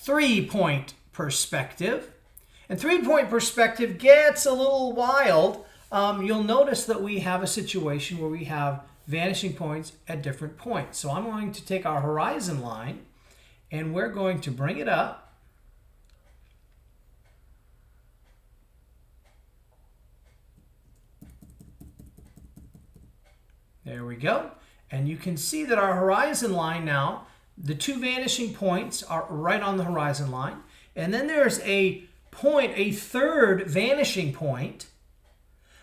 3-point perspective. And 3-point perspective gets a little wild. You'll notice that we have a situation where we have vanishing points at different points. So I'm going to take our horizon line and we're going to bring it up. There we go. And you can see that our horizon line now, the 2 vanishing points are right on the horizon line. And then there's a point, a third vanishing point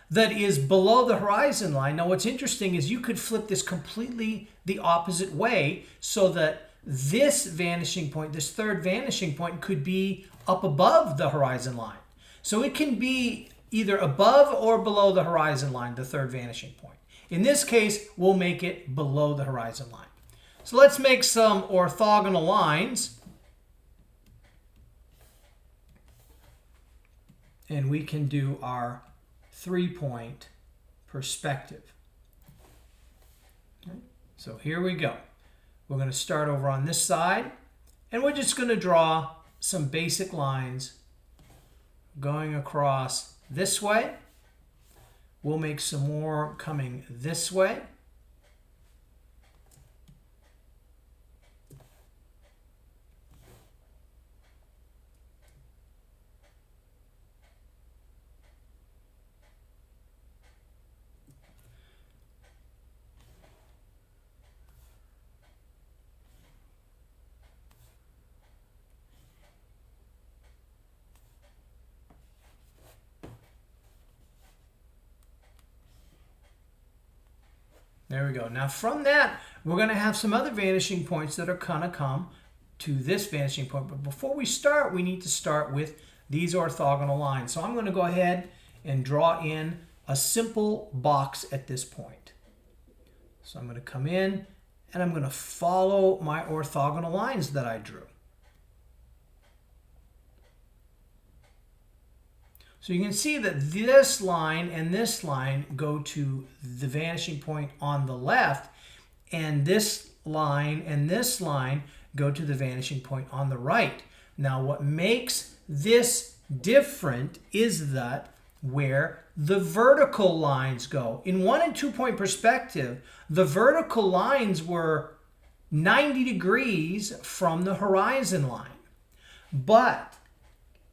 that is below the horizon line. Now what's interesting is you could flip this completely the opposite way so that this vanishing point, this third vanishing point, could be up above the horizon line. So it can be either above or below the horizon line, the third vanishing point. In this case, we'll make it below the horizon line. So let's make some orthogonal lines. And we can do our 3-point perspective. Okay. So here we go. We're going to start over on this side, and we're just going to draw some basic lines going across this way. We'll make some more coming this way. There we go. Now from that, we're going to have some other vanishing points that are going to come to this vanishing point. But before we start, we need to start with these orthogonal lines. So I'm going to go ahead and draw in a simple box at this point. So I'm going to come in and I'm going to follow my orthogonal lines that I drew. So you can see that this line and this line go to the vanishing point on the left, and this line and this line go to the vanishing point on the right. Now what makes this different is that where the vertical lines go. In 1- and 2-point perspective, the vertical lines were 90 degrees from the horizon line. But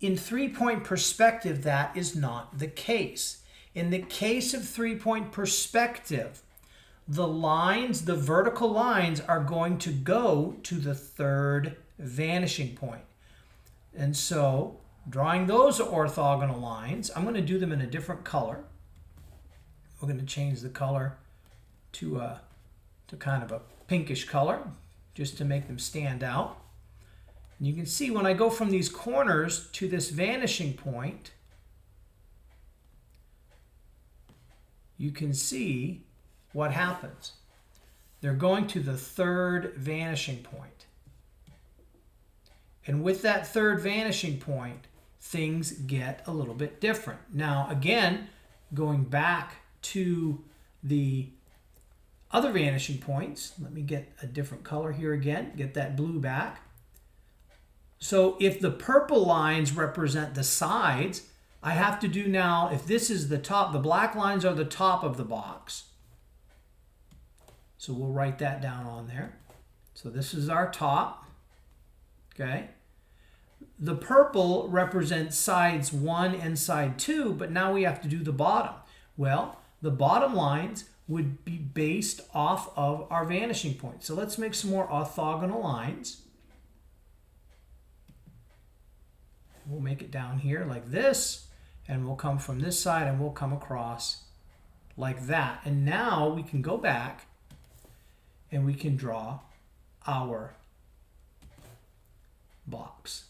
in 3-point perspective, that is not the case. In the case of 3-point perspective, the lines, the vertical lines, are going to go to the third vanishing point. And so, drawing those orthogonal lines, I'm going to do them in a different color. We're going to change the color to kind of a pinkish color, just to make them stand out. And you can see when I go from these corners to this vanishing point, you can see what happens. They're going to the third vanishing point. And with that third vanishing point, things get a little bit different. Now, again, going back to the other vanishing points, let me get a different color here again, get that blue back. So if the purple lines represent the sides, I have to do now, if this is the top, the black lines are the top of the box. So we'll write that down on there. So this is our top, okay? The purple represents sides 1 and side 2, but now we have to do the bottom. Well, the bottom lines would be based off of our vanishing point. So let's make some more orthogonal lines. We'll make it down here like this, and we'll come from this side and we'll come across like that. And now we can go back and we can draw our box.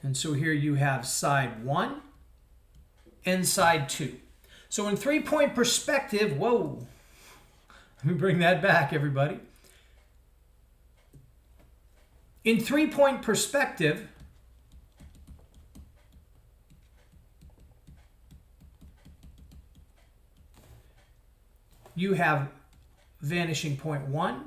And so here you have side 1 and side 2. So in 3-point perspective, whoa, let me bring that back, everybody. In 3-point perspective, you have vanishing point 1,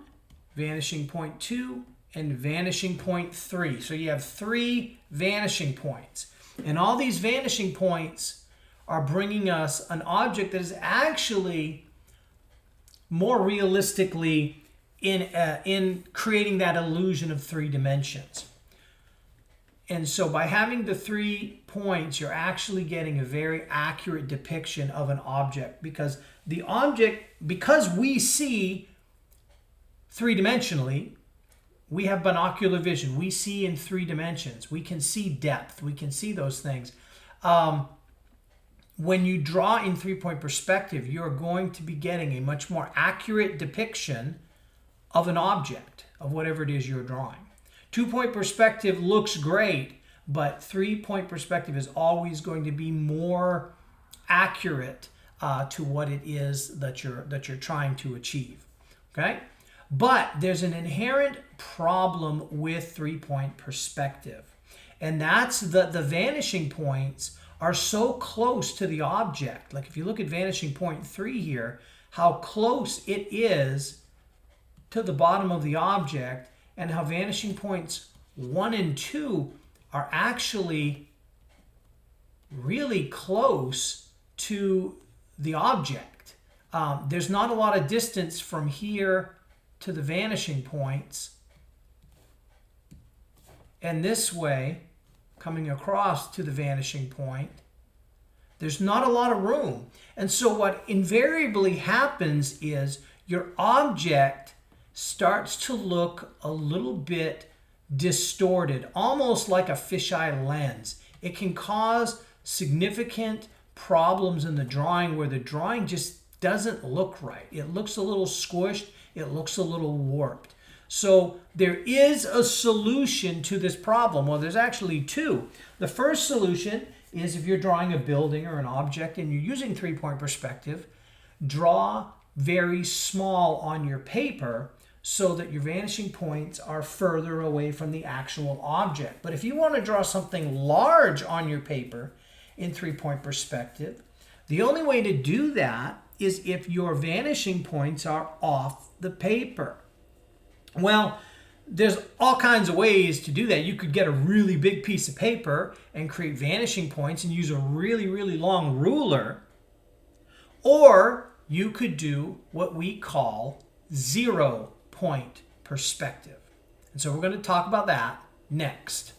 vanishing point 2, and vanishing point 3. So you have 3 vanishing points. And all these vanishing points are bringing us an object that is actually more realistically in creating that illusion of 3 dimensions. And so by having the 3 points, you're actually getting a very accurate depiction of an object, because the object, because we see 3-dimensionally, we have binocular vision. We see in 3 dimensions. We can see depth. We can see those things. When you draw in 3-point perspective, you're going to be getting a much more accurate depiction of an object, of whatever it is you're drawing. 2-point perspective looks great, but 3-point perspective is always going to be more accurate to what it is that you're trying to achieve. Okay? But there's an inherent problem with 3-point perspective, and that's the vanishing points are so close to the object. Like if you look at vanishing point 3 here, how close it is to the bottom of the object, and how vanishing points 1 and 2 are actually really close to the object. There's not a lot of distance from here to the vanishing points, and this way coming across to the vanishing point, there's not a lot of room. And so what invariably happens is your object starts to look a little bit distorted, almost like a fisheye lens. It can cause significant problems in the drawing where the drawing just doesn't look right. It looks a little squished. It looks a little warped. So there is a solution to this problem. Well, there's actually 2. The first solution is if you're drawing a building or an object and you're using 3-point perspective, draw very small on your paper so that your vanishing points are further away from the actual object. But if you want to draw something large on your paper in 3-point perspective, the only way to do that is if your vanishing points are off the paper. Well, there's all kinds of ways to do that. You could get a really big piece of paper and create vanishing points and use a really, really long ruler. Or you could do what we call 0-point perspective. And so we're going to talk about that next.